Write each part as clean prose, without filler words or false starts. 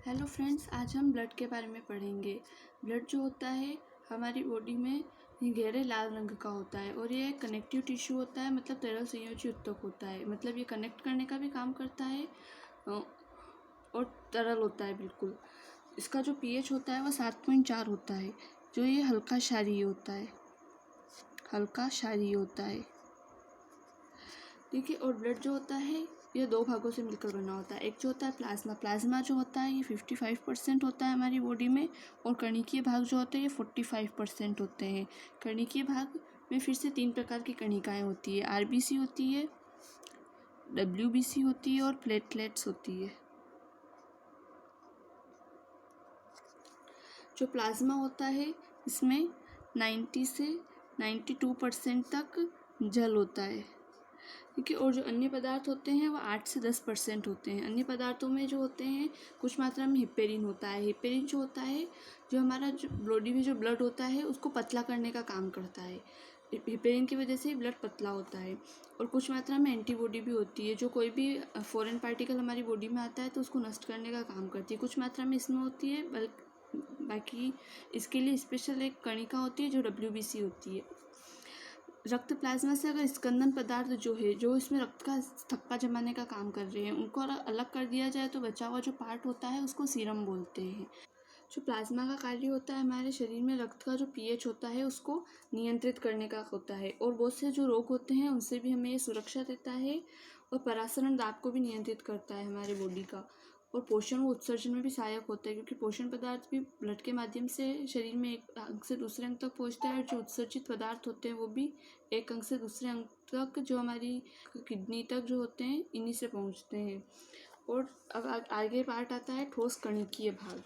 Hello friends, आज हम blood के बारे में पढ़ेंगे। ब्लड जो होता है हमारी बॉडी में गहरे लाल रंग का होता है और ये कनेक्टिव टिश्यू होता है, मतलब तरल संयोजी ऊतक होता है। मतलब ये कनेक्ट करने का भी काम करता है और तरल होता है बिल्कुल। इसका जो पीएच होता है वो 7.4 होता है, जो ये हल्का क्षारीय होता है, ठीक है। और ब्लड जो होता है ये दो भागों से मिलकर बना होता है। एक जो होता है प्लाज्मा जो होता है ये 55% होता है हमारी बॉडी में, और कणिकीय भाग जो होते हैं ये 45% होते हैं। कणिकीय भाग में फिर से 3 प्रकार की कणिकाएं होती है, आरबीसी होती है, डब्ल्यूबीसी होती है और प्लेटलेट्स होती है। जो प्लाज्मा होता है इसमें 90 से 92% तक जल होता है, ठीक है। और जो अन्य पदार्थ होते हैं वो 8 से 10% होते हैं। अन्य पदार्थों में जो होते हैं कुछ मात्रा में हिपेरिन होता है। हिपेरिन जो होता है जो हमारा जो बॉडी में जो ब्लड होता है उसको पतला करने का काम करता है। हिपेरिन की वजह से ब्लड पतला होता है। और कुछ मात्रा में एंटीबॉडी भी होती है, जो कोई भी फॉरेन पार्टिकल हमारी बॉडी में आता है तो उसको नष्ट करने का काम करती है। कुछ मात्रा में इसमें होती है, बाकी इसके लिए स्पेशल एक कणिका होती है जो डब्ल्यूबीसी होती है। रक्त प्लाज्मा से अगर स्कंदन पदार्थ जो इसमें रक्त का थक्का जमाने का काम कर रहे हैं उनको अलग कर दिया जाए तो बचा हुआ जो पार्ट होता है उसको सीरम बोलते हैं। जो प्लाज्मा का कार्य होता है हमारे शरीर में रक्त का जो पीएच होता है उसको नियंत्रित करने का होता है, और बहुत से जो रोग होते हैं उनसे भी हमें ये सुरक्षा देता है, और परासरण दाब को भी नियंत्रित करता है हमारे बॉडी का। और पोषण व उत्सर्जन में भी सहायक होता है, क्योंकि पोषण पदार्थ भी ब्लड के माध्यम से शरीर में एक अंग से दूसरे अंग तक पहुंचता है, और जो उत्सर्जित पदार्थ होते हैं वो भी एक अंग से दूसरे अंग तक, जो हमारी किडनी तक जो होते हैं इन्हीं से पहुंचते हैं। और अब आगे पार्ट आता है ठोस कणिकीय भाग।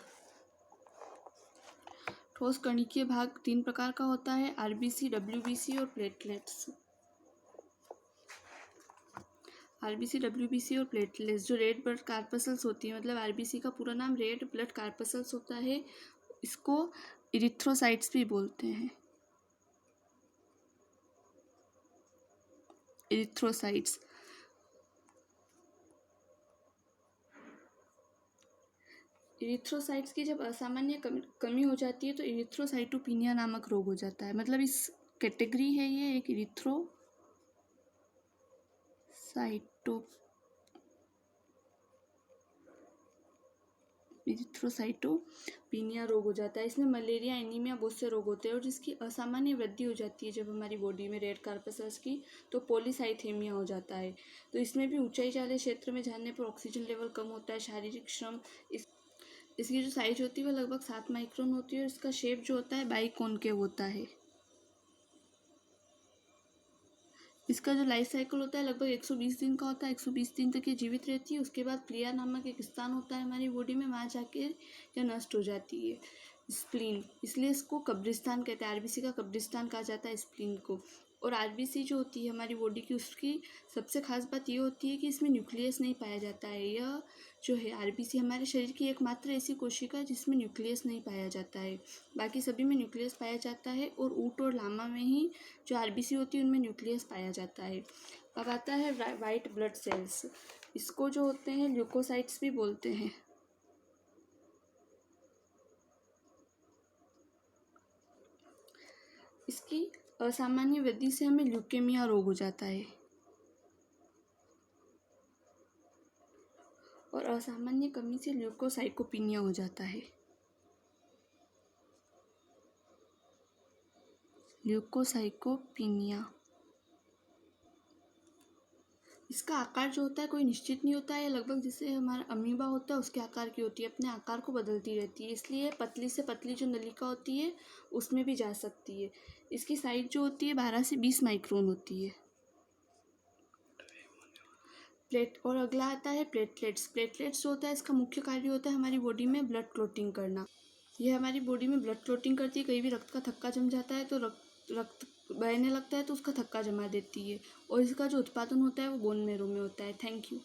ठोस कणिकीय भाग 3 प्रकार का होता है, आरबीसी, डब्ल्यूबीसी और प्लेटलेट्स। आरबीसी, डब्ल्यूबीसी और प्लेटलेट्स जो रेड ब्लड कार्पसल्स होती है, मतलब आरबीसी का पूरा नाम रेड ब्लड कार्पसल्स होता है, इसको इरिथ्रोसाइट्स भी बोलते हैं। इरिथ्रोसाइट्स इरिथ्रोसाइट्स की जब असामान्य कमी हो जाती है तो इरिथ्रोसाइटोपिनिया नामक रोग हो जाता है। मतलब इस कैटेगरी है ये एक इरिथ्रोसाइटोपिनिया रोग हो जाता है। इसमें मलेरिया, एनीमिया बहुत से रोग होते हैं, और जिसकी असामान्य वृद्धि हो जाती है जब हमारी बॉडी में रेड कार्पसल्स की, तो पॉलीसाइथेमिया हो जाता है। तो इसमें भी ऊंचाई वाले क्षेत्र में जाने पर ऑक्सीजन लेवल कम होता है, शारीरिक श्रम। इसकी जो साइज होती है वो लगभग 7 माइक्रोन होती है, और इसका शेप जो होता है बाइकॉनकेव होता है। इसका जो लाइफ साइकिल होता है लगभग 120 दिन का होता है। 120 दिन तक ये जीवित रहती है। उसके बाद प्लिया नामक एक स्थान होता है हमारी बॉडी में, वहाँ जाके यह नष्ट हो जाती है। स्प्लीन, इसलिए इसको कब्रिस्तान कहते हैं। आरबीसी का कब्रिस्तान कहा जाता है स्प्लीन को। और आरबीसी जो होती है हमारी बॉडी की, उसकी सबसे खास बात ये होती है कि इसमें न्यूक्लियस नहीं पाया जाता है। यह जो है आरबीसी हमारे शरीर की एकमात्र ऐसी कोशिका है जिसमें न्यूक्लियस नहीं पाया जाता है। बाकी सभी में न्यूक्लियस पाया जाता है, और ऊँट और लामा में ही जो आरबीसी होती है उनमें न्यूक्लियस पाया जाता है। अब आता है वाइट ब्लड सेल्स। इसको जो होते हैं ल्यूकोसाइट्स भी बोलते हैं। इसकी असामान्य वृद्धि से हमें ल्यूकेमिया रोग हो जाता है, और असामान्य कमी से ल्यूकोसाइटोपिनिया हो जाता है। ल्यूकोसाइटोपिनिया, इसका आकार जो होता है कोई निश्चित नहीं होता है। लगभग जैसे हमारा अमीबा होता है उसके आकार की होती है, अपने आकार को बदलती रहती है। इसलिए पतली से पतली जो नलिका होती है उसमें भी जा सकती है। इसकी साइज जो होती है 12 से 20 माइक्रोन होती है। और अगला आता है प्लेटलेट्स। प्लेटलेट्स जो होता है इसका मुख्य कार्य होता है हमारी बॉडी में ब्लड क्लोटिंग करना। यह हमारी बॉडी में ब्लड क्लोटिंग करती है। कहीं भी रक्त का थक्का जम जाता है तो रक्त बहने लगता है तो उसका थक्का जमा देती है, और इसका जो उत्पादन होता है वो बोन मैरो में होता है। Thank you.